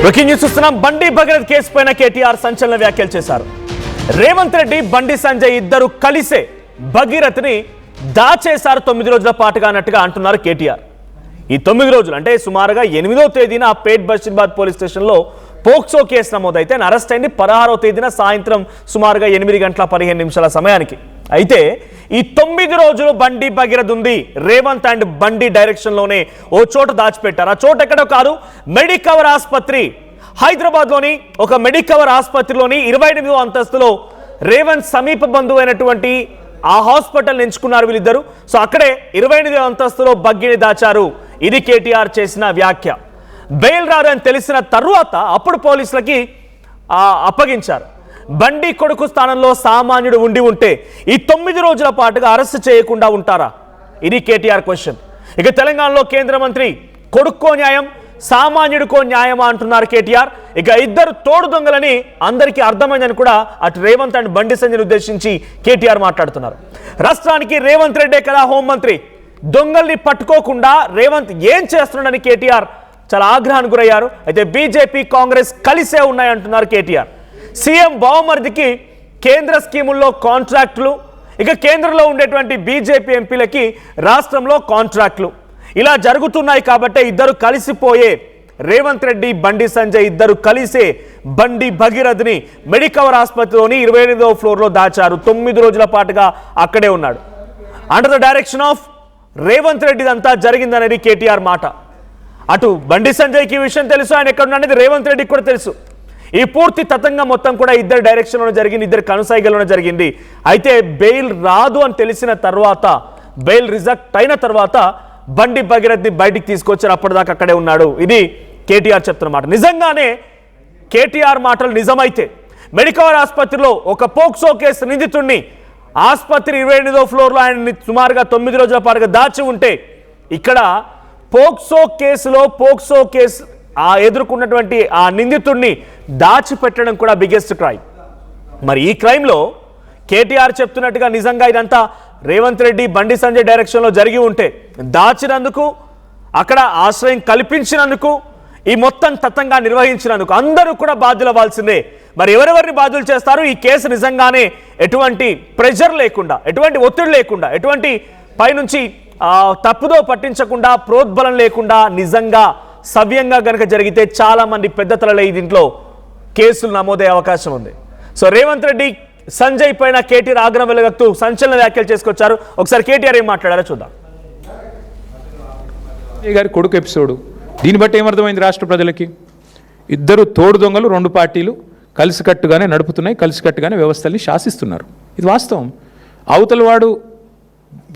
Breaking news చూస్తున్నాం. బండి Bhagirath case పైన కేటీఆర్ సంచలన వ్యాఖ్యలు చేశారు. రేవంత్ రెడ్డి, బండి సంజయ్ ఇద్దరు కలిసే భగీరథ్ని దాచేశారు 9 రోజుల పాటుగా అన్నట్టుగా అంటున్నారు కేటీఆర్. ఈ 9 రోజులు అంటే సుమారుగా 8వ తేదీన పేట్ బషీర్బాద్ పోలీస్ స్టేషన్లో పోక్సో కేసు నమోదైతే అరెస్ట్ అయింది 16వ తేదీన సాయంత్రం సుమారుగా 8:15 సమయానికి. అయితే ఈ 9 రోజులు బండి భగీరథ్ ఉంది రేవంత్ అండ్ బండి డైరెక్షన్ లోనే ఓ చోట దాచిపెట్టారు. ఆ చోట ఎక్కడో కాదు, మెడికవర్ ఆసుపత్రి, హైదరాబాద్ లోని ఒక మెడికవర్ ఆసుపత్రిలోని 28వ అంతస్తులో రేవంత్ సమీప బంధువు అయినటువంటి ఆ హాస్పిటల్ ఎంచుకున్నారు వీళ్ళిద్దరు. సో అక్కడే 28వ అంతస్తులో బగ్గిని దాచారు. ఇది కేటీఆర్ చేసిన వ్యాఖ్య. బెయిల్ రాదని తెలిసిన తరువాత అప్పుడు పోలీసులకి అప్పగించారు. బండి కొడుకు స్థానంలో సామాన్యుడు ఉండి ఉంటే ఈ 9 రోజుల పాటుగా అరెస్ట్ చేయకుండా ఉంటారా? ఇది కేటీఆర్ క్వశ్చన్. ఇక తెలంగాణలో కేంద్ర మంత్రి కొడుక్కో న్యాయం, సామాన్యుడికో న్యాయమా అంటున్నారు కేటీఆర్. ఇక ఇద్దరు తోడు దొంగలని అందరికీ అర్థమైందని కూడా అటు రేవంత్ అండ్ బండి సంజయ్ని ఉద్దేశించి కేటీఆర్ మాట్లాడుతున్నారు. రాష్ట్రానికి రేవంత్ రెడ్డే కదా హోంమంత్రి, దొంగల్ని పట్టుకోకుండా రేవంత్ ఏం చేస్తున్నాడని కేటీఆర్ చాలా ఆగ్రహానికి గురయ్యారు. అయితే బీజేపీ, కాంగ్రెస్ కలిసే ఉన్నాయంటున్నారు కేటీఆర్. సీఎం బావమరిదికి కేంద్ర స్కీముల్లో కాంట్రాక్టులు, ఇక కేంద్రంలో ఉండేటువంటి బీజేపీ ఎంపీలకి రాష్ట్రంలో కాంట్రాక్టులు ఇలా జరుగుతున్నాయి. కాబట్టి ఇద్దరు కలిసిపోయే రేవంత్ రెడ్డి, బండి సంజయ్ ఇద్దరు కలిసే బండి భగీరథ్ని మెడికవర్ ఆసుపత్రిలోని 28వ ఫ్లోర్లో దాచారు. 9 రోజుల పాటుగా అక్కడే ఉన్నాడు. Under the direction of Revanth Reddy అంతా జరిగిందనేది కేటీఆర్ మాట. అటు బండి సంజయ్కి ఈ విషయం తెలుసు, ఆయన ఎక్కడ ఉన్నాడనేది రేవంత్ రెడ్డికి కూడా తెలుసు. ఈ పూర్తి తతంగం మొత్తం కూడా ఇద్దరు డైరెక్షన్లోనే జరిగింది, ఇద్దరు కనుసైగల్లోనే జరిగింది. అయితే బెయిల్ రాదు అని తెలిసిన తర్వాత, బెయిల్ రిజెక్ట్ అయిన తర్వాత బండి భగీరథ్ని బయటికి తీసుకొచ్చారు. అప్పటిదాకా అక్కడే ఉన్నాడు. ఇది కేటీఆర్ చెప్తున్నమాట. నిజంగానే కేటీఆర్ మాటలు నిజమైతే మెడికవర్ ఆసుపత్రిలో ఒక పోక్సో కేసు నిందితుడిని ఆసుపత్రి 28వ ఫ్లోర్లో ఆయన సుమారుగా 9 రోజుల పాటుగా దాచి ఉంటే, ఇక్కడ పోక్సో కేసు ఎదుర్కొన్నటువంటి ఆ నిందితుడిని దాచిపెట్టడం కూడా బిగ్గెస్ట్ క్రైమ్. మరి ఈ క్రైమ్లో కేటీఆర్ చెప్తున్నట్టుగా నిజంగా ఇదంతా రేవంత్ రెడ్డి, బండి సంజయ్ డైరెక్షన్లో జరిగి ఉంటే, దాచినందుకు, అక్కడ ఆశ్రయం కల్పించినందుకు, ఈ మొత్తం తతంగా నిర్వహించినందుకు అందరూ కూడా బాధ్యులవ్వాల్సిందే. మరి ఎవరెవరిని బాధ్యులు చేస్తారు? ఈ కేసు నిజంగానే ఎటువంటి ప్రెషర్ లేకుండా, ఎటువంటి ఒత్తిడి లేకుండా, ఎటువంటి పైనుంచి తప్పుదో పట్టించకుండా, ప్రోద్బలం లేకుండా నిజంగా సవ్యంగా గనక జరిగితే చాలా మంది పెద్ద తలలే దీంట్లో కేసులు నమోదయ్యే అవకాశం ఉంది. సో రేవంత్ రెడ్డి, సంజయ్ పైన కేటీఆర్ ఆగ్రహం వెలుగొక్కుతూ సంచలన వ్యాఖ్యలు చేసుకొచ్చారు. ఒకసారి కేటీఆర్ ఏం మాట్లాడారో చూద్దాం. గారి కొడుకు ఎపిసోడ్, దీన్ని బట్టి ఏమర్థమైంది రాష్ట్ర ప్రజలకి? ఇద్దరు తోడు దొంగలు 2 పార్టీలు కలిసికట్టుగానే నడుపుతున్నాయి, కలిసికట్టుగానే వ్యవస్థల్ని శాసిస్తున్నారు. ఇది వాస్తవం. అవతల వాడు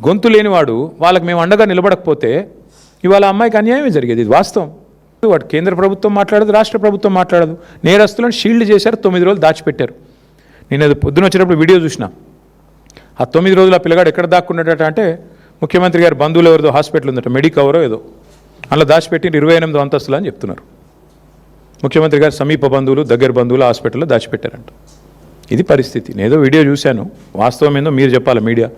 గొంతు లేనివాడు, వాళ్ళకి మేము అండగా నిలబడకపోతే ఇవాళ అమ్మాయికి అన్యాయమే జరిగేది. ఇది వాస్తవం. వాడు కేంద్ర ప్రభుత్వం మాట్లాడదు, రాష్ట్ర ప్రభుత్వం మాట్లాడదు. నేరస్తులను షీల్డ్ చేశారు, 9 రోజులు దాచిపెట్టారు. నేను పొద్దున వచ్చేటప్పుడు వీడియో చూసిన. ఆ 9 రోజులు ఆ పిల్లగాడు ఎక్కడ దాక్కున్నాడట అంటే, ముఖ్యమంత్రి గారి బంధువులు ఎవరిదో హాస్పిటల్ ఉందట, మెడికవరో ఏదో, అందులో దాచిపెట్టి 28వ అంతస్తులు అని చెప్తున్నారు. ముఖ్యమంత్రి గారి సమీప బంధువులు, దగ్గర బంధువులు హాస్పిటల్లో దాచిపెట్టారంట. ఇది పరిస్థితి. నేనేదో వీడియో చూశాను, వాస్తవం ఏందో మీరు చెప్పాలి. మీడియా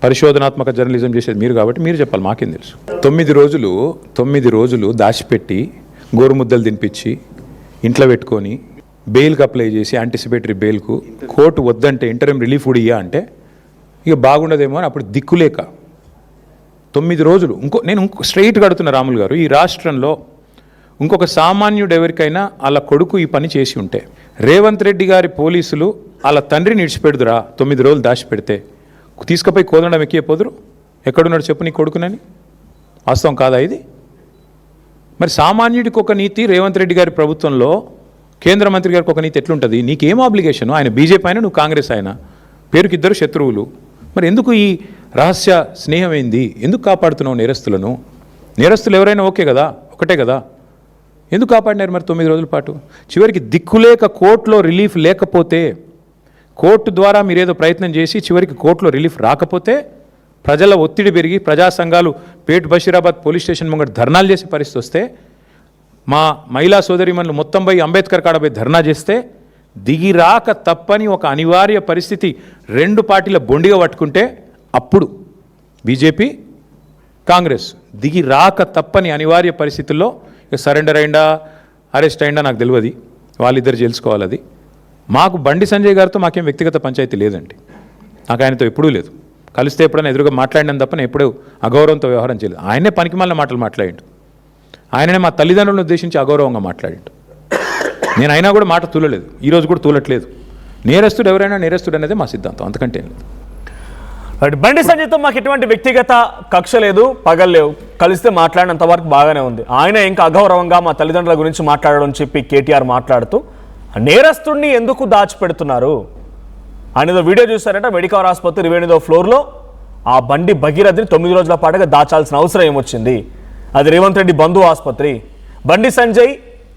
పరిశోధనాత్మక జర్నలిజం చేసేది మీరు కాబట్టి మీరు చెప్పాలి, మాకేం తెలుసు. 9 రోజులు దాచిపెట్టి గోరుముద్దలు తినిపించి ఇంట్లో పెట్టుకొని బెయిల్కి అప్లై చేసి యాంటిసిపేటరీ బెయిల్కు కోర్టు వద్దంటే ఇంటర్మ్ రిలీఫ్ కూడా ఇయ్యా అంటే ఇక బాగుండదేమో అని అప్పుడు దిక్కులేక 9 రోజులు. నేను స్ట్రైట్గా అడుగుతున్న రాములు గారు, ఈ రాష్ట్రంలో ఇంకొక సామాన్యుడు ఎవరికైనా వాళ్ళ కొడుకు ఈ పని చేసి ఉంటే, రేవంత్ రెడ్డి గారి పోలీసులు వాళ్ళ తండ్రిని ఇడిచిపెడుదురా? 9 రోజులు దాచిపెడితే తీసుకుపోయి కోదండం ఎక్కిపోదురు? ఎక్కడున్నాడు చెప్పు నీ కొడుకునని? వాస్తవం కాదా ఇది? మరి సామాన్యుడికి ఒక నీతి రేవంత్ రెడ్డి గారి ప్రభుత్వంలో, కేంద్ర మంత్రి గారికి ఒక నీతి ఎట్లుంటుంది? నీకేం ఆబ్లిగేషన్? ఆయన బీజేపీ అయినా, నువ్వు కాంగ్రెస్ అయినా, పేరుకి ఇద్దరు శత్రువులు. మరి ఎందుకు ఈ రహస్య స్నేహం ఏంది? ఎందుకు కాపాడుతున్నావు నేరస్తులను? నేరస్తులు ఎవరైనా ఓకే కదా, ఒకటే కదా, ఎందుకు కాపాడినారు మరి 9 రోజుల పాటు? చివరికి దిక్కులేక కోర్టులో రిలీఫ్ లేకపోతే, కోర్టు ద్వారా మీరేదో ప్రయత్నం చేసి చివరికి కోర్టులో రిలీఫ్ రాకపోతే, ప్రజల ఒత్తిడి పెరిగి ప్రజా సంఘాలు పేట్ బషీరాబాద్ పోలీస్ స్టేషన్ ముంగట ధర్నాలు చేసే పరిస్థితి వస్తే, మా మహిళా సోదరిమణులు మొత్తం పోయి అంబేద్కర్ కాడపై ధర్నా చేస్తే, దిగి రాక తప్పని ఒక అనివార్య పరిస్థితి 2 పార్టీల బొండిగా పట్టుకుంటే, అప్పుడు బీజేపీ, కాంగ్రెస్ దిగి రాక తప్పని అనివార్య పరిస్థితుల్లో సరెండర్ అయిందా, అరెస్ట్ అయిందా నాకు తెలియదు, వాళ్ళిద్దరు తెలుసుకోవాలి. అది మాకు బండి సంజయ్ గారితో మాకేం వ్యక్తిగత పంచాయతీ లేదండి, నాకు ఆయనతో ఎప్పుడూ లేదు. కలిస్తే ఎప్పుడైనా ఎదురుగా మాట్లాడినాను తప్ప నేను ఎప్పుడూ అగౌరవంతో వ్యవహారం చేయలేదు. ఆయనే పనికిమాలిన మాటలు మాట్లాడిండు, ఆయననే మా తల్లిదండ్రులను ఉద్దేశించి అగౌరవంగా మాట్లాడిండు. నేను అయినా కూడా మాట తూలలేదు, ఈరోజు కూడా తూలట్లేదు. నేరస్తుడు ఎవరైనా నేరస్తుడు అనేది మా సిద్ధాంతం, అంతకంటే లేదు. బండి సంజయ్తో మాకు ఎటువంటి వ్యక్తిగత కక్ష లేదు, పగల్లేవు, కలిస్తే మాట్లాడినంత వరకు బాగానే ఉంది. ఆయన ఇంకా అగౌరవంగా మా తల్లిదండ్రుల గురించి మాట్లాడడం చెప్పి కేటీఆర్ మాట్లాడుతూ నేరస్తుడిని ఎందుకు దాచిపెడుతున్నారు అనేదో వీడియో చూసారంటే మెడికవర్ ఆసుపత్రి 28వ ఫ్లోర్లో ఆ బండి భగీరథని 9 రోజుల పాటుగా దాచాల్సిన అవసరం ఏమొచ్చింది? అది రేవంత్ రెడ్డి బంధు ఆసుపత్రి. బండి సంజయ్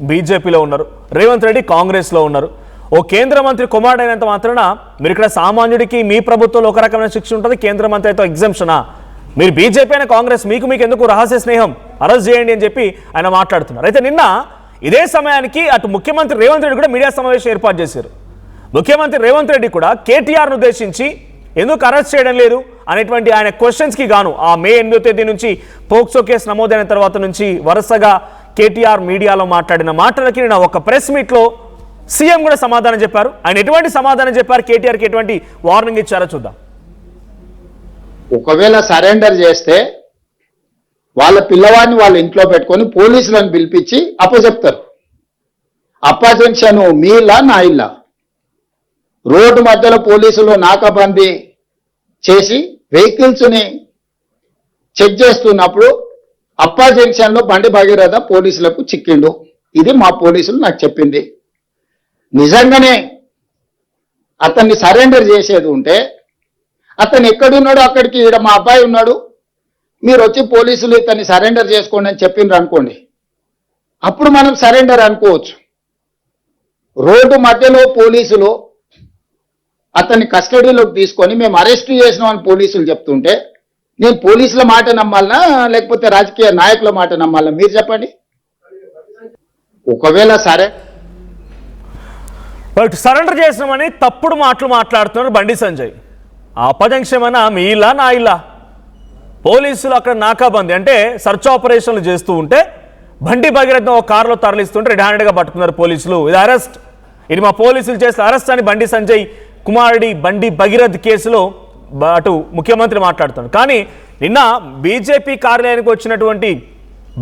బీజేపీలో ఉన్నారు, రేవంత్ రెడ్డి కాంగ్రెస్లో ఉన్నారు. ఓ కేంద్ర మంత్రి కుమారుడైనంత మాత్రాన మీరు ఇక్కడ సామాన్యుడికి మీ ప్రభుత్వంలో ఒక రకమైన శిక్ష ఉంటుంది, కేంద్ర మంత్రి అయితే ఎగ్జంప్షనా? మీరు బీజేపీ అయిన కాంగ్రెస్ మీకు ఎందుకు రహస్య స్నేహం, అరెస్ట్ చేయండి అని చెప్పి ఆయన మాట్లాడుతున్నారు. అయితే నిన్న ఇదే సమయానికి అటు ముఖ్యమంత్రి రేవంత్ రెడ్డి కూడా మీడియా సమావేశం ఏర్పాటు చేశారు. ముఖ్యమంత్రి రేవంత్ రెడ్డి కూడా కేటీఆర్ను ఉద్దేశించి ఎందుకు అరెస్ట్ చేయడం లేదు అనేటువంటి ఆయన క్వశ్చన్స్కి గాను ఆ మే 8వ తేదీ నుంచి పోక్సో కేసు నమోదైన తర్వాత నుంచి వరుసగా కేటీఆర్ మీడియాలో మాట్లాడిన మాటలకి నేను ఒక ప్రెస్ మీట్లో సీఎం కూడా సమాధానం చెప్పారు. ఆయన ఎటువంటి సమాధానం చెప్పారు, కేటీఆర్కి ఎటువంటి వార్నింగ్ ఇచ్చారో చూద్దాం. ఒకవేళ సరెండర్ చేస్తే వాళ్ళ పిల్లవాడిని వాళ్ళ ఇంట్లో పెట్టుకొని పోలీసులను పిలిపించి అప్పచెప్తారు. అప్పజెన్షన్ మీ ఇల్లా నా ఇల్లా? రోడ్డు మధ్యలో పోలీసులు నాకాబందీ చేసి వెహికల్స్ ని చెక్ చేస్తున్నప్పుడు అప్పా జంక్షన్ లో బండి భగీరథ పోలీసులకు చిక్కిండు. ఇది మా పోలీసులు నాకు చెప్పింది. నిజంగానే అతన్ని సరెండర్ చేసేది ఉంటే అతను ఎక్కడున్నాడో అక్కడికి ఈడ మా అబ్బాయి ఉన్నాడు, మీరు వచ్చి పోలీసులు ఇతన్ని సరెండర్ చేసుకోండి అని చెప్పిండ్రు అనుకోండి, అప్పుడు మనం సరెండర్ అనుకోవచ్చు. రోడ్డు మధ్యలో పోలీసులు అతన్ని కస్టడీలోకి తీసుకొని మేము అరెస్ట్ చేసినామని పోలీసులు చెప్తుంటే నేను పోలీసుల మాట నమ్మాలనా లేకపోతే రాజకీయ నాయకుల మాట నమ్మాలనా? మీరు చెప్పండి. ఒకవేళ సరెండర్ చేసినామని తప్పుడు మాటలు మాట్లాడుతున్నారు బండి సంజయ్. అపజంక్షమన్నా మీ ఇల్లా నా ఇల్లా? పోలీసులు అక్కడ నాకాబందీ అంటే సర్చ్ ఆపరేషన్లు చేస్తూ ఉంటే బండి భగీరథ ఒక కారులో తరలిస్తుంటే రెడ్ హ్యాండెడ్గా పట్టుకున్నారు పోలీసులు. ఇది అరెస్ట్, ఇది మా పోలీసులు చేసిన అరెస్ట్ అని బండి సంజయ్ కుమారుడి బండి భగీరథ్ కేసులో అటు ముఖ్యమంత్రి మాట్లాడుతున్నాడు. కానీ నిన్న బీజేపీ కార్యాలయానికి వచ్చినటువంటి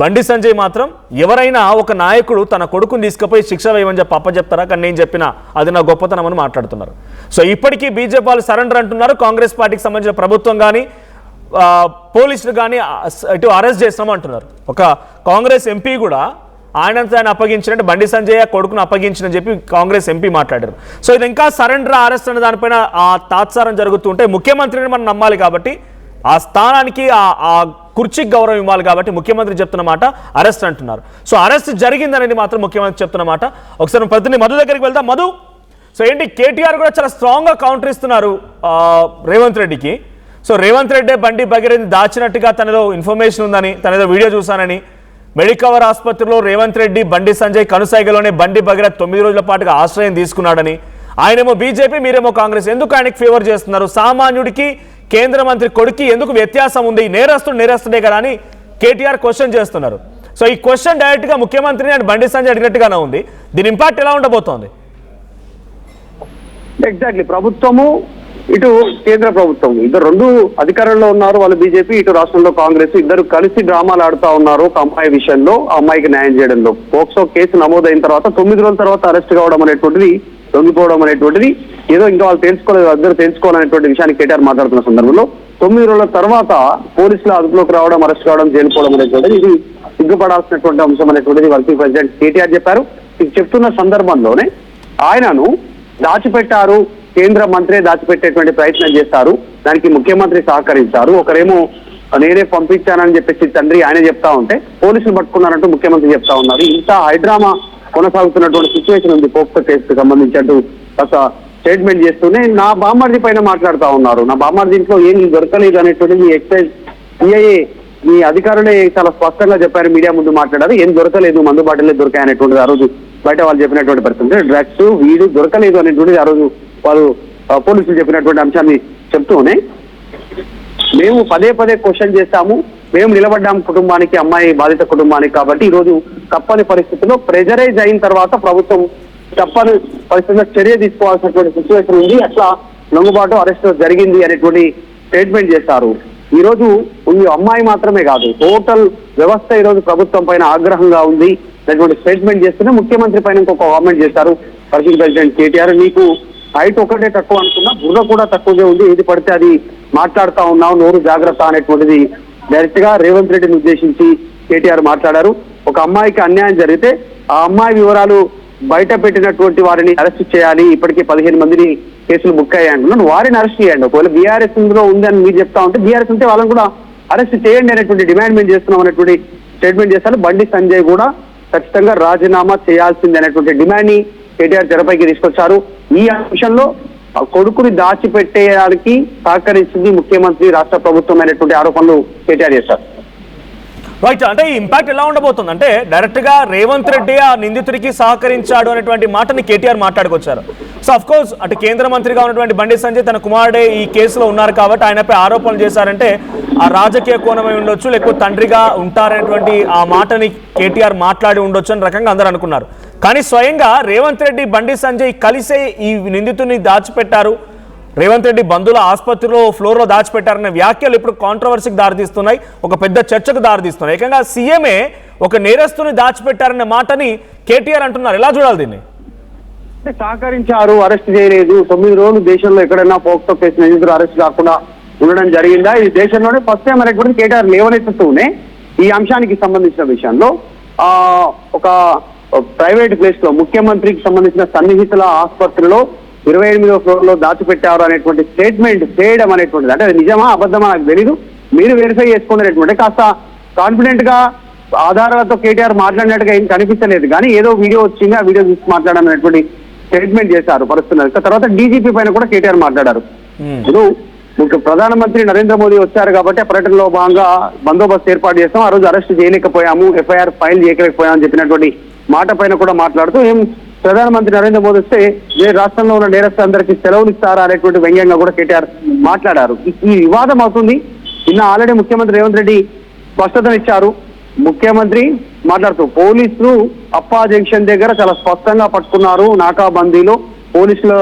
బండి సంజయ్ మాత్రం ఎవరైనా ఒక నాయకుడు తన కొడుకుని తీసుకుపోయి శిక్ష వేయమని చెప్పి అప్పచెప్తారా, కానీ నేను చెప్పిన అది నా గొప్పతనం అని మాట్లాడుతున్నారు. సో ఇప్పటికీ బీజేపీ వాళ్ళు సరెండర్ అంటున్నారు. కాంగ్రెస్ పార్టీకి సంబంధించిన ప్రభుత్వం కానీ పోలీసులు కానీ ఇటు అరెస్ట్ చేస్తామంటున్నారు. ఒక కాంగ్రెస్ ఎంపీ కూడా ఆయనంతా ఆయన అప్పగించినట్టు బండి సంజయ్ కొడుకును అప్పగించిన చెప్పి కాంగ్రెస్ ఎంపీ మాట్లాడారు. సో ఇది ఇంకా సరెండర్ అరెస్ట్ అనే దానిపైన ఆ తాత్సారం జరుగుతుంటే ముఖ్యమంత్రిని మనం నమ్మాలి కాబట్టి ఆ స్థానానికి ఆ కుర్చీకి గౌరవం ఇవ్వాలి కాబట్టి ముఖ్యమంత్రి చెప్తున్న మాట అరెస్ట్ అంటున్నారు. సో అరెస్ట్ జరిగిందనేది మాత్రం ముఖ్యమంత్రి చెప్తున్న మాట. ఒకసారి ప్రతినిధి మధు దగ్గరికి వెళ్దాం. మధు, సో ఏంటి కేటీఆర్ కూడా చాలా స్ట్రాంగ్గా కౌంటర్ ఇస్తున్నారు రేవంత్ రెడ్డికి. సో రేవంత్ రెడ్డి బండి భగీరథని దాచినట్టుగా తనలో ఇన్ఫర్మేషన్ ఉందని, తనదో వీడియో చూశానని, మెడికవర్ ఆసుపత్రిలో రేవంత్ రెడ్డి బండి సంజయ్ కనుసైగలోనే బండి భగీరథ్ 9 రోజుల పాటుగా ఆశ్రయం తీసుకున్నాడని, ఆయనేమో బీజేపీ మీరేమో కాంగ్రెస్, ఎందుకు ఆయనకి ఫేవర్ చేస్తున్నారు? సామాన్యుడికి కేంద్ర మంత్రి కొడుకు ఎందుకు వ్యత్యాసం ఉంది? నేరస్తుడే కదా అని కేటీఆర్ క్వశ్చన్ చేస్తున్నారు. సో ఈ క్వశ్చన్ డైరెక్ట్గా ముఖ్యమంత్రిని అండ్ బండి సంజయ్ అడిగినట్టుగానే ఉంది. దీని ఇంపాక్ట్ ఎలా ఉండబోతోంది? ఎగ్జాక్ట్లీ, ప్రభుత్వము ఇటు కేంద్ర ప్రభుత్వం ఇద్దరు రెండు అధికారంలో ఉన్నారు. వాళ్ళు బీజేపీ, ఇటు రాష్ట్రంలో కాంగ్రెస్, ఇద్దరు కలిసి డ్రామాలు ఆడుతా ఉన్నారు ఒక అమ్మాయి విషయంలో, ఆ అమ్మాయికి న్యాయం చేయడంలో. పోక్సో కేసు నమోదైన తర్వాత 9 రోజుల తర్వాత అరెస్ట్ కావడం అనేటువంటిది, లొంగిపోవడం అనేటువంటిది ఏదో ఇంకా వాళ్ళు తెలుసుకోలేదు, అందరూ తెలుసుకోవాలనేటువంటి విషయాన్ని కేటీఆర్ మాట్లాడుతున్న సందర్భంలో 9 రోజుల తర్వాత పోలీసుల అదుపులోకి రావడం, అరెస్ట్ కావడం, జైలు పోవడం అనేటువంటిది ఇది సిగ్గుపడాల్సినటువంటి అంశం అనేటువంటిది వర్కింగ్ ప్రెసిడెంట్ కేటీఆర్ చెప్పారు. ఇది చెప్తున్న సందర్భంలోనే ఆయనను దాచిపెట్టారు, కేంద్ర మంత్రి దాచిపెట్టేటువంటి ప్రయత్నం చేస్తారు, దానికి ముఖ్యమంత్రి సహకరించారు. ఒకరేమో నేనే పంపించానని చెప్పేసి తండ్రి ఆయన చెప్తా ఉంటే పోలీసులు పట్టుకున్నారంటూ ముఖ్యమంత్రి చెప్తా ఉన్నారు. ఇంత హైడ్రామా కొనసాగుతున్నటువంటి సిచ్యువేషన్ ఉంది పోక్సో కేసుకు సంబంధించి ఒక స్టేట్మెంట్ చేస్తూనే నా బామ్మర్ది పైన మాట్లాడుతూ ఉన్నారు. నా బామ్మర్ది ఇంట్లో ఏం దొరకలేదు అనేటువంటిది ఎక్సైజ్ సిఐఏ ఈ అధికారులే చాలా స్పష్టంగా చెప్పారు, మీడియా ముందు మాట్లాడారు. ఏం దొరకలేదు, మందు బాటలే దొరికాయి అనేటువంటిది ఆ రోజు బయట వాళ్ళు చెప్పినటువంటి పరిస్థితి. డ్రగ్స్ వీడు దొరకలేదు అనేటువంటిది ఆ రోజు వాళ్ళు పోలీసులు చెప్పినటువంటి అంశాన్ని చెప్తూనే మేము పదే క్వశ్చన్ చేస్తాము, మేము నిలబడ్డాం కుటుంబానికి, అమ్మాయి బాధిత కుటుంబానికి. కాబట్టి ఈ రోజు తప్పని పరిస్థితుల్లో ప్రెజరైజ్ అయిన తర్వాత ప్రభుత్వం తప్పని పరిస్థితుల్లో చర్య తీసుకోవాల్సినటువంటి సిచ్యువేషన్ ఉంది. అట్లా లొంగుబాటు అరెస్ట్ జరిగింది అనేటువంటి స్టేట్మెంట్ చేశారు. ఈ రోజు అమ్మాయి మాత్రమే కాదు, టోటల్ వ్యవస్థ ఈ రోజు ప్రభుత్వం పైన ఆగ్రహంగా ఉంది అనేటువంటి స్టేట్మెంట్ చేస్తూనే ముఖ్యమంత్రి పైన ఇంకొక కామెంట్ చేశారు వర్కింగ్ ప్రెసిడెంట్ కేటీఆర్. నీకు హైట్ ఒకటే తక్కువ అనుకున్నా, బుర్ర కూడా తక్కువగా ఉంది, ఏది పడితే అది మాట్లాడుతా ఉన్నావు, నోరు జాగ్రత్త అనేటువంటిది డైరెక్ట్ గా రేవంత్ రెడ్డిని ఉద్దేశించి కేటీఆర్ మాట్లాడారు. ఒక అమ్మాయికి అన్యాయం జరిగితే ఆ అమ్మాయి వివరాలు బయట పెట్టినటువంటి వారిని అరెస్ట్ చేయాలి. ఇప్పటికే 15 మందిని కేసులు బుక్ అయ్యాయంటున్నాను, వారిని అరెస్ట్ చేయండి. ఒకవేళ బీఆర్ఎస్ ఇందులో ఉందని మీరు చెప్తా ఉంటే బీఆర్ఎస్ ఉంటే వాళ్ళని కూడా అరెస్ట్ చేయండి అనేటువంటి డిమాండ్ మేము చేస్తున్నాం అనేటువంటి స్టేట్మెంట్ చేశారు. బండి సంజయ్ కూడా ఖచ్చితంగా రాజీనామా చేయాల్సింది అనేటువంటి డిమాండ్ ని కేటీఆర్ తెరపైకి తీసుకొచ్చారు. ఈ అంశంలో కొడుకుని దాచిపెట్టేయడానికి సహకరించింది ముఖ్యమంత్రి, రాష్ట్ర ప్రభుత్వం అనేటువంటి ఆరోపణలు కేటీఆర్ చేశారు. రైట్, అంటే ఈ ఇంపాక్ట్ ఎలా ఉండబోతుంది అంటే డైరెక్ట్ గా రేవంత్ రెడ్డి ఆ నిందితుడికి సహకరించాడు అనేటువంటి మాటని కేటీఆర్ మాట్లాడుకొచ్చారు. సో అఫ్ కోర్స్ అటు కేంద్ర మంత్రిగా ఉన్నటువంటి బండి సంజయ్ తన కుమారుడే ఈ కేసులో ఉన్నారు కాబట్టి ఆయనపై ఆరోపణలు చేశారంటే ఆ రాజకీయ కోణమై ఉండొచ్చు, లేకపోతే తండ్రిగా ఉంటారనేటువంటి ఆ మాటని కేటీఆర్ మాట్లాడి ఉండొచ్చు అని రకంగా అందరూ అనుకున్నారు. కానీ స్వయంగా రేవంత్ రెడ్డి బండి సంజయ్ కలిసే ఈ నిందితుడిని దాచిపెట్టారు, రేవంత్ రెడ్డి బంధువుల ఆసుపత్రిలో ఫ్లోర్లో దాచిపెట్టారనే వ్యాఖ్యలు ఇప్పుడు కాంట్రవర్సీకి దారితీస్తున్నాయి, ఒక పెద్ద చర్చకు దారితీస్తున్నాయి. ఏకంగా సీఎంఏ ఒక నేరస్తుని దాచిపెట్టారనే మాటని కేటీఆర్ అంటున్నారు. ఎలా చూడాలి దీన్ని? సహకరించారు, అరెస్ట్ చేయలేదు. 9 రోజులు దేశంలో ఎక్కడైనా పోక్సో కేసు నిందితులు అరెస్ట్ కాకుండా ఉండడం జరిగిందా? ఇది దేశంలోనే ఫస్ట్ టైం అనేటువంటి కేటీఆర్ లేవనెత్తుతూనే ఈ అంశానికి సంబంధించిన విషయంలో ఒక ప్రైవేట్ ప్లేస్ లో ముఖ్యమంత్రికి సంబంధించిన సన్నిహితుల ఆసుపత్రిలో 28వ ఫ్లోర్ లో దాచిపెట్టారు అనేటువంటి స్టేట్మెంట్ చేయడం అనేటువంటిది, అంటే అది నిజమా అబద్ధమా నాకు తెలీదు, మీరు వెరిఫై చేసుకునేటువంటి కాస్త కాన్ఫిడెంట్ గా ఆధారాలతో కేటీఆర్ మాట్లాడినట్టుగా ఏం కనిపించలేదు. కానీ ఏదో వీడియో వచ్చింది, ఆ వీడియో చూసి మాట్లాడడం అనేటువంటి స్టేట్మెంట్ చేశారు పరుస్తున్నారు. తర్వాత డీజీపీ పైన కూడా కేటీఆర్ మాట్లాడారు. ఇప్పుడు ప్రధానమంత్రి నరేంద్ర మోదీ వచ్చారు కాబట్టి ఆ పర్యటనలో భాగంగా బందోబస్తు ఏర్పాటు చేస్తాం, ఆ రోజు అరెస్ట్ చేయలేకపోయాము, ఎఫ్ఐఆర్ ఫైల్ చేయలేకపోయామని చెప్పినటువంటి మాట పైన కూడా మాట్లాడుతూ ఏం ప్రధానమంత్రి నరేంద్ర మోదీ వస్తే ఏ రాష్ట్రంలో ఉన్న నేరస్తులందరికీ సెలవులు ఇస్తారా అనేటువంటి వ్యంగ్యంగా కూడా కేటీఆర్ మాట్లాడారు. ఈ వివాదం అవుతుంది. నిన్న ఆల్రెడీ ముఖ్యమంత్రి రేవంత్ రెడ్డి స్పష్టతనిచ్చారు. ముఖ్యమంత్రి మాట్లాడుతూ పోలీసులు అప్పా జంక్షన్ దగ్గర చాలా స్పష్టంగా పట్టుకున్నారు, నాకాబందీలో పోలీసులు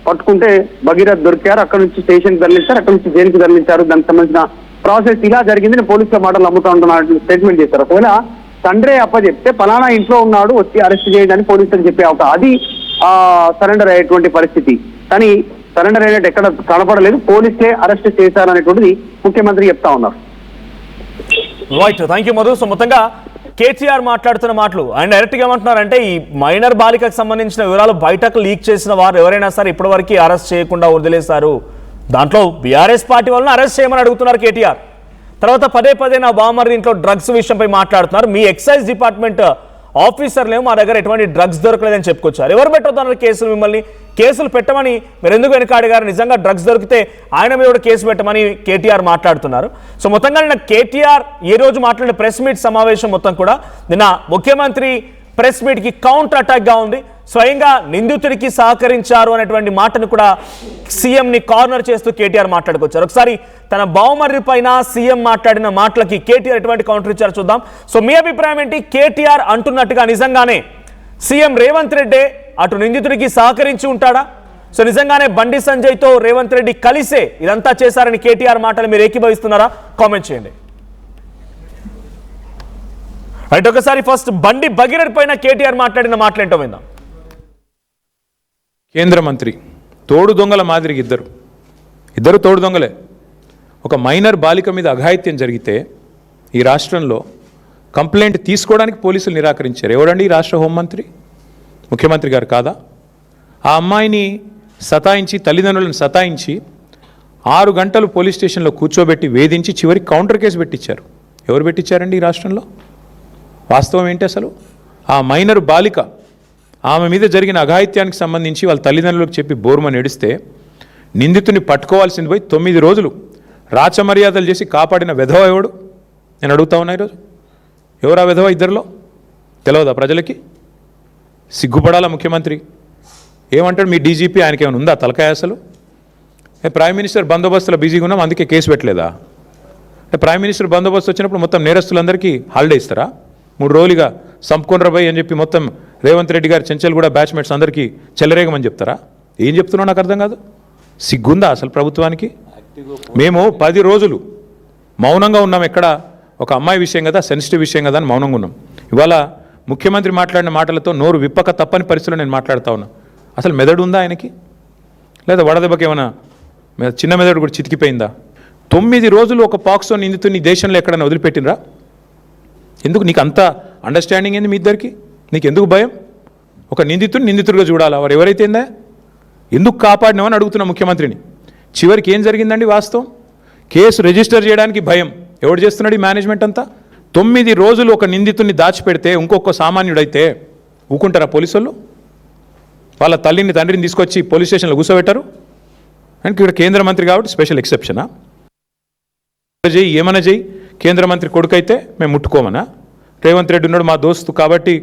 పట్టుకుంటే భగీరథ్ దొరికారు, అక్కడ నుంచి స్టేషన్ తరలించారు, అక్కడ నుంచి జైలుకి తరలించారు, దానికి సంబంధించిన ప్రాసెస్ ఇలా జరిగింది, పోలీసుల మాటలు నమ్ముతా ఉంటున్నారు స్టేట్మెంట్ చేశారు. ఒకవేళ తండ్రే అప్పచెప్తే ఫలానా ఇంట్లో ఉన్నాడు వచ్చి అరెస్ట్ చేయడానికి పోలీసులు చెప్పే అది సరెండర్ అయ్యేటువంటి పరిస్థితి. కానీ సరెండర్ అయినట్టు ఎక్కడ కనపడలేదు, పోలీసులే అరెస్ట్ చేశారనేటువంటిది ముఖ్యమంత్రి చెప్తా ఉన్నారు. Right, thank you Madhu. So మొత్తంగా కేటీఆర్ మాట్లాడుతున్న మాటలు ఆయన డైరెక్ట్గా ఏమంటున్నారంటే ఈ మైనర్ బాలికకు సంబంధించిన వివరాలు బయటకు లీక్ చేసిన వారు ఎవరైనా సరే ఇప్పటివరకు అరెస్ట్ చేయకుండా వదిలేశారు, దాంట్లో బీఆర్ఎస్ పార్టీ వాళ్ళని అరెస్ట్ చేయమని అడుగుతున్నారు కేటీఆర్. తర్వాత పదే పదే నా బామ్మర్ ఇంట్లో డ్రగ్స్ విషయంపై మాట్లాడుతున్నారు. మీ ఎక్సైజ్ డిపార్ట్మెంట్ ఆఫీసర్లేమో మా దగ్గర ఎటువంటి డ్రగ్స్ దొరకలేదని చెప్పుకొచ్చారు. ఎవరు పెట్టొద్దన్నారు కేసులు? మిమ్మల్ని కేసులు పెట్టమని మీరు ఎందుకు వెనకాడిగారు? నిజంగా డ్రగ్స్ దొరికితే ఆయన మీద కూడా కేసు పెట్టమని కేటీఆర్ మాట్లాడుతున్నారు. సో మొత్తంగా నిన్న కేటీఆర్ ఈ రోజు మాట్లాడిన ప్రెస్ మీట్ సమావేశం మొత్తం కూడా నిన్న ముఖ్యమంత్రి ప్రెస్ మీట్కి కౌంటర్ అటాక్గా ఉంది. స్వయంగా నిందితుడికి సహకరించారు అనేటువంటి మాటను కూడా సీఎంని కార్నర్ చేస్తూ కేటీఆర్ మాట్లాడుకొచ్చారు. ఒకసారి తన బావమర్రి పైన సీఎం మాట్లాడిన మాటలకి కేటీఆర్ ఎటువంటి కౌంటర్ ఇచ్చారో చూద్దాం. సో మీ అభిప్రాయం ఏంటి? కేటీఆర్ అంటున్నట్టుగా నిజంగానే సీఎం రేవంత్ రెడ్డి అటు నిందితుడికి సహకరించి ఉంటాడా? సో నిజంగానే బండి సంజయ్తో రేవంత్ రెడ్డి కలిసే ఇదంతా చేశారని కేటీఆర్ మాటలు మీరు ఏకీభవిస్తున్నారా? కామెంట్ చేయండి. రైట్, ఒకసారి ఫస్ట్ బండి భగీరథ్ పైన కేటీఆర్ మాట్లాడిన మాటలేంటో విందాం. కేంద్ర మంత్రి తోడు దొంగల మాదిరిగా ఇద్దరు తోడు దొంగలే. ఒక మైనర్ బాలిక మీద అఘాయిత్యం జరిగితే ఈ రాష్ట్రంలో కంప్లైంట్ తీసుకోవడానికి పోలీసులు నిరాకరించారు. ఎవరండి? ఈ రాష్ట్ర హోంమంత్రి, ముఖ్యమంత్రి గారు కాదా? ఆ అమ్మాయిని సతాయించి, తల్లిదండ్రులను సతాయించి 6 గంటలు పోలీస్ స్టేషన్లో కూర్చోబెట్టి వేధించి చివరికి కౌంటర్ కేసు పెట్టించారు. ఎవరు పెట్టించారండి ఈ రాష్ట్రంలో? వాస్తవం ఏంటి అసలు? ఆ మైనర్ బాలిక ఆమె మీద జరిగిన అఘాయిత్యానికి సంబంధించి వాళ్ళ తల్లిదండ్రులకు చెప్పి బోర్మని ఏడిస్తే నిందితుని పట్టుకోవాల్సింది పోయి 9 రోజులు రాచమర్యాదలు చేసి కాపాడిన వెధవ ఎవడు? నేను అడుగుతా ఉన్నా ఈరోజు. ఎవరా వెధవ? ఇద్దరిలో తెలియదా ప్రజలకి? సిగ్గుపడాలా ముఖ్యమంత్రి? ఏమంటాడు మీ డీజీపీ? ఆయనకి ఏమైనా ఉందా తలకాయ? అసలు ప్రైమ్ మినిస్టర్ బందోబస్తులో బిజీగా ఉన్నాం అందుకే కేసు పెట్టలేదా? ప్రైమ్ మినిస్టర్ బందోబస్తు వచ్చినప్పుడు మొత్తం నేరస్తులందరికీ హాలిడే ఇస్తారా? 3 రోజులుగా సంపుకొనరా అని చెప్పి మొత్తం రేవంత్ రెడ్డి గారు చెంచల్ కూడా బ్యాచ్మేట్స్ అందరికీ చెల్లరేగమని చెప్తారా? ఏం చెప్తున్నావు నాకు అర్థం కాదు. సిగ్గుందా అసలు ప్రభుత్వానికి? మేము 10 రోజులు మౌనంగా ఉన్నాం. ఎక్కడ ఒక అమ్మాయి విషయం కదా, సెన్సిటివ్ విషయం కదా అని మౌనంగా ఉన్నాం. ఇవాళ ముఖ్యమంత్రి మాట్లాడిన మాటలతో నోరు విప్పక తప్పని పరిస్థితుల్లో నేను మాట్లాడుతూ ఉన్నా. అసలు మెదడు ఉందా ఆయనకి? లేదా వడదెబ్బకి ఏమైనా చిన్న మెదడు కూడా చితికిపోయిందా? 9 రోజులు ఒక పాక్సో నిందితుని దేశంలో ఎక్కడైనా వదిలిపెట్టినరా? ఎందుకు నీకు అంత అండర్స్టాండింగ్ ఏంది మీ ఇద్దరికి? నీకు ఎందుకు భయం? ఒక నిందితుడిగా చూడాలా? వారు ఎవరైతేందా ఎందుకు కాపాడినామని అడుగుతున్నా ముఖ్యమంత్రిని. చివరికి ఏం జరిగిందండి వాస్తవం? కేసు రిజిస్టర్ చేయడానికి భయం. ఎవడు చేస్తున్నాడు ఈ మేనేజ్మెంట్ అంతా? 9 రోజులు ఒక నిందితుడిని దాచిపెడితే ఇంకొక సామాన్యుడైతే ఊకుంటారా పోలీసులు? వాళ్ళ తల్లిని తండ్రిని తీసుకొచ్చి పోలీస్ స్టేషన్లో కూర్చోబెట్టారు. అండ్ ఇక్కడ కేంద్ర మంత్రి కాబట్టి స్పెషల్ ఎక్సెప్షనా? చెయ్యి ఏమైనా చెయ్యి, కేంద్ర మంత్రి కొడుకైతే మేము ముట్టుకోమనా? రేవంత్ రెడ్డి ఉన్నాడు మా దోస్తు కాబట్టి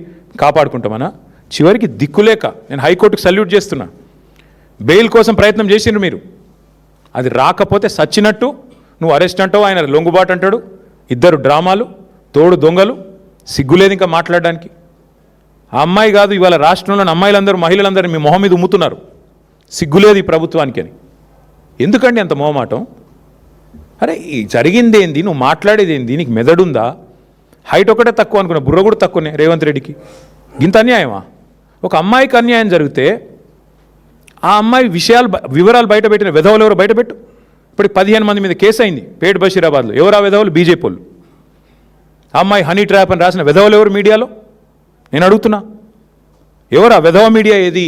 కాపాడుకుంటామనా? చివరికి దిక్కులేక నేను హైకోర్టుకు సల్యూట్ చేస్తున్నా. బెయిల్ కోసం ప్రయత్నం చేసిండ్రు మీరు, అది రాకపోతే సచ్చినట్టు నువ్వు అరెస్ట్ అంటావు, ఆయన లొంగుబాటు అంటాడు. ఇద్దరు డ్రామాలు, తోడు దొంగలు. సిగ్గులేదు ఇంకా మాట్లాడడానికి. ఆ అమ్మాయి కాదు, ఇవాళ రాష్ట్రంలోని అమ్మాయిలందరూ మహిళలందరూ మీ మొహం మీద ఉమ్ముతున్నారు. సిగ్గులేదు ఈ ప్రభుత్వానికి అని. ఎందుకండి అంత మొహమాటం? అరే ఈ జరిగిందేంది, నువ్వు మాట్లాడేదేంది, నీకు మెదడుందా? హైట్ ఒకటే తక్కువ అనుకున్నా, బుర్ర కూడా తక్కువనే రేవంత్ రెడ్డికి. ఇంత అన్యాయమా? ఒక అమ్మాయికి అన్యాయం జరిగితే ఆ అమ్మాయి వివరాలు బయటపెట్టిన విధవలు ఎవరు బయటపెట్టు. ఇప్పుడు 15 మంది మీద కేసు అయింది పేట్ బషీరాబాద్లో. ఎవరు ఆ విధవలు? బీజేపీ వాళ్ళు. ఆ అమ్మాయి హనీ ట్రాప్ అని రాసిన విధవలు ఎవరు మీడియాలో? నేను అడుగుతున్నా, ఎవరు ఆ విధవ మీడియా ఏది?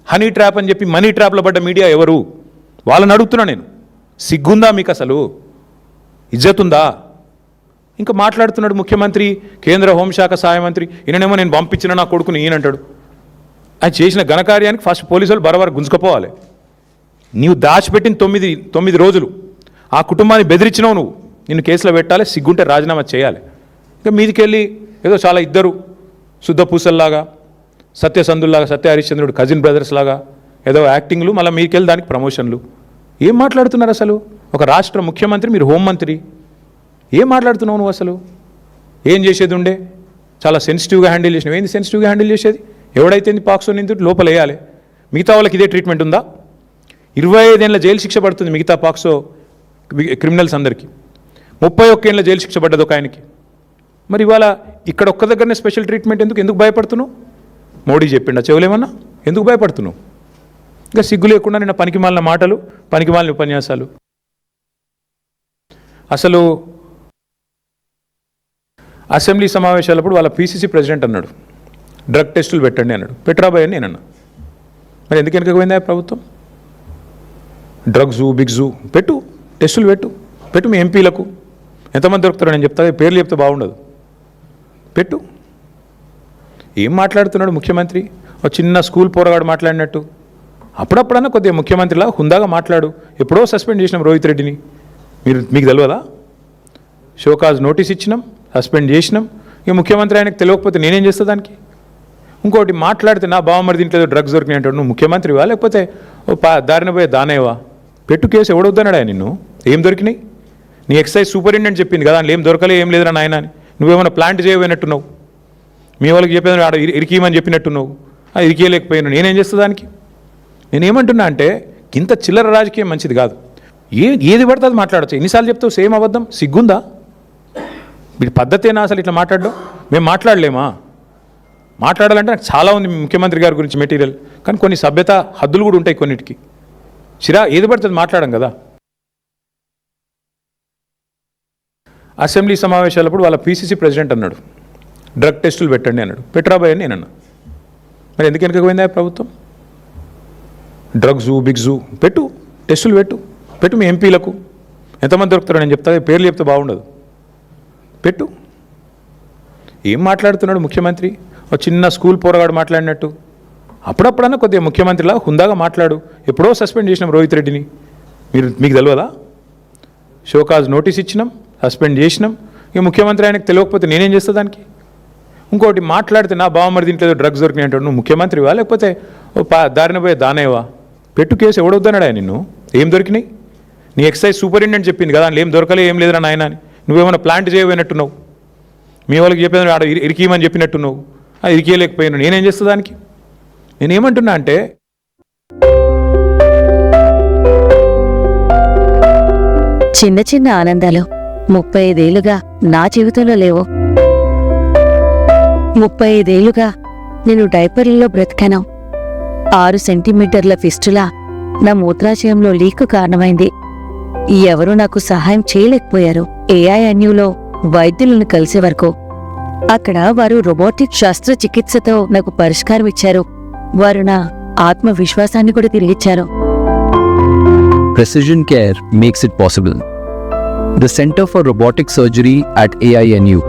హనీ ట్రాప్ అని చెప్పి మనీ ట్రాప్లో పడ్డ మీడియా ఎవరు? వాళ్ళని అడుగుతున్నా నేను. సిగ్గుందా మీకు అసలు? ఇజ్జతుందా? ఇంకా మాట్లాడుతున్నాడు ముఖ్యమంత్రి, కేంద్ర హోంశాఖ సహాయ మంత్రి. ఈయననేమో నేను పంపించిన నా కొడుకుని ఈయనంటాడు. ఆయన చేసిన ఘనకార్యానికి ఫస్ట్ పోలీసులు బరబర గుంజుకపోవాలి. నీవు దాచిపెట్టిన 9 రోజులు ఆ కుటుంబాన్ని బెదిరించినావు నువ్వు. నిన్ను కేసులో పెట్టాలి, సిగ్గుంటే రాజీనామా చేయాలి. ఇంకా మీదికెళ్ళి ఏదో చాలా ఇద్దరు శుద్ధ పూసల్లాగా, సత్యసంధుల్లాగా, సత్య హరిశ్చంద్రుడు కజిన్ బ్రదర్స్ లాగా ఏదో యాక్టింగ్లు, మళ్ళీ మీదికెళ్ళి దానికి ప్రమోషన్లు. ఏం మాట్లాడుతున్నారు అసలు? ఒక రాష్ట్ర ముఖ్యమంత్రి, మీరు హోంమంత్రి, ఏం మాట్లాడుతున్నావు నువ్వు అసలు? ఏం చేసేది ఉండే? చాలా సెన్సిటివ్గా హ్యాండిల్ చేసినావు. ఏంది సెన్సిటివ్గా హ్యాండిల్ చేసేది? ఎవడైతే పాక్సో నిందితుడు లోపల వేయాలి. మిగతా వాళ్ళకి ఇదే ట్రీట్మెంట్ ఉందా? 25 ఏళ్ళ జైలు శిక్ష పడుతుంది మిగతా పాక్సో క్రిమినల్స్ అందరికీ. 31 ఏళ్ళ జైలు శిక్ష పడ్డది ఒక ఆయనకి. మరి ఇవాళ ఇక్కడ ఒక్క దగ్గరనే స్పెషల్ ట్రీట్మెంట్ ఎందుకు భయపడుతున్నావు? మోడీ చెప్పిండా చెవులేమన్నా? ఎందుకు భయపడుతున్నావు? ఇంకా సిగ్గు లేకుండా నిన్న పనికిమాలిన మాటలు, పనికిమాలిన ఉపన్యాసాలు. అసలు అసెంబ్లీ సమావేశాలప్పుడు వాళ్ళ పీసీసీ ప్రెసిడెంట్ అన్నాడు డ్రగ్ టెస్టులు పెట్టండి అన్నాడు. పెట్టరాబాయ్ అని నేనన్నా. మరి ఎందుకు వెనకపోయిందా ప్రభుత్వం? డ్రగ్స్ బిగ్స్ టెస్టులు పెట్టు మీ ఎంపీలకు. ఎంతమంది దొరుకుతారో నేను చెప్తా, పేర్లు చెప్తే బాగుండదు. పెట్టు. ఏం మాట్లాడుతున్నాడు ముఖ్యమంత్రి? ఒక చిన్న స్కూల్ పోరగాడు మాట్లాడినట్టు. అప్పుడప్పుడన్నా కొద్దిగా ముఖ్యమంత్రిలా హుందాగా మాట్లాడు. ఎప్పుడో సస్పెండ్ చేసినాం రోహిత్ రెడ్డిని, మీకు తెలియదా? షోకాజ్ నోటీస్ ఇచ్చినాం, సస్పెండ్ చేసినాం. ఇక ముఖ్యమంత్రి ఆయనకు తెలియకపోతే నేనేం చేస్తా దానికి? ఇంకోటి మాట్లాడితే నా బావమరి దీంట్లో డ్రగ్స్ దొరికినాయి అంటాడు. నువ్వు ముఖ్యమంత్రివా లేకపోతే దారిన పోయే దానేవా? పెట్టు కేసు. ఎవడొద్దన్నాడా నిన్ను? ఏం దొరికినాయి? నీ ఎక్సైజ్ సూపరింటెండెంట్ చెప్పింది కదా, అందులో ఏం దొరకలే, ఏం లేదురా నాయన అని. నువ్వేమైనా ప్లాంట్ చేయబోయినట్టున్నావు. మీ వాళ్ళకి చెప్పేది ఆడ ఇరికియమని చెప్పినట్టున్నావు. ఇరికియలేకపోయినా నేనేం చేస్తా దానికి? నేనేమంటున్నా అంటే ఇంత చిల్లర రాజకీయం మంచిది కాదు. ఏది పడితే అది మాట్లాడచ్చు. ఎన్నిసార్లు చెప్తావు సేమ్ అబద్ధం? సిగ్గుందా? వీడి పద్ధతేనా అసలు ఇట్లా మాట్లాడడం? మేము మాట్లాడలేమా? మాట్లాడాలంటే నాకు చాలా ఉంది ముఖ్యమంత్రి గారి గురించి మెటీరియల్, కానీ కొన్ని సభ్యత హద్దులు కూడా ఉంటాయి కొన్నిటికి. ఏది పడుతుంది మాట్లాడడం కదా. అసెంబ్లీ సమావేశాలప్పుడు వాళ్ళ పీసీసీ ప్రెసిడెంట్ అన్నాడు డ్రగ్ టెస్టులు పెట్టండి అన్నాడు. పెట్టరాబాయ్ అని నేనన్నా. మరి ఎందుకు వెనకపోయిందా ప్రభుత్వం? డ్రగ్స్ బిగ్స్ టెస్టులు పెట్టు మీ ఎంపీలకు. ఎంతమంది దొరుకుతారో నేను చెప్తా, పేర్లు చెప్తే బాగుండదు. పెట్టు. ఏం మాట్లాడుతున్నాడు ముఖ్యమంత్రి? ఒక చిన్న స్కూల్ పోరగాడు మాట్లాడినట్టు. అప్పుడప్పుడన్నా కొద్దిగా ముఖ్యమంత్రిలా హుందాగా మాట్లాడు. ఎప్పుడో సస్పెండ్ చేసినాం రోహిత్ రెడ్డిని, మీకు తెలియదా? షోకాజ్ నోటీస్ ఇచ్చినాం, సస్పెండ్ చేసినాం. ఇక ముఖ్యమంత్రి ఆయనకు తెలియకపోతే నేనేం చేస్తా దానికి? ఇంకోటి మాట్లాడితే నా బావమరి దీంట్లో డ్రగ్స్ దొరికినాయి అంటాడు. నువ్వు ముఖ్యమంత్రివా లేకపోతే దారిన పోయే దానేవా? పెట్టు కేసు. ఎవడొద్దన్నాడా నిన్ను? ఏం దొరికినాయి? నీ ఎక్సైజ్ సూపరింటెండెంట్ చెప్పింది కదా, అందులో ఏం దొరకలే, ఏం లేదురా నాయన అని. నువ్వేమైనా ప్లాంట్ చేయబోయినట్టున్నావు, మీ వాళ్ళకి చెప్పేది ఆడ ఇరికియమని చెప్పినట్టున్నావు, అది ఇరికేయలేకపోయినా నేనేం చేస్తా దానికి? నేనేమంటున్నా అంటే చిన్న చిన్న ఆనందాలు 35 ఏళ్లుగా నా జీవితంలో లేవు. 35 ఏళ్లుగా నేను డైపర్లలో బ్రతికాను. 6 సెంటీమీటర్ల ఫిస్టులా నా మూత్రాశయంలో లీకు కారణమైంది. ఎవరూ నాకు సహాయం చేయలేకపోయారు. ఏఐఎన్యూలో వైద్యులను కలిసే వరకు. అక్కడ వారు రోబోటిక్ శస్త్రచికిత్సతో నాకు పరిష్కారం ఇచ్చారు. వారు నా ఆత్మవిశ్వాసాన్ని కూడా తిరిగిచ్చారు. Precision Care makes it possible. The Center for Robotic Surgery at AINU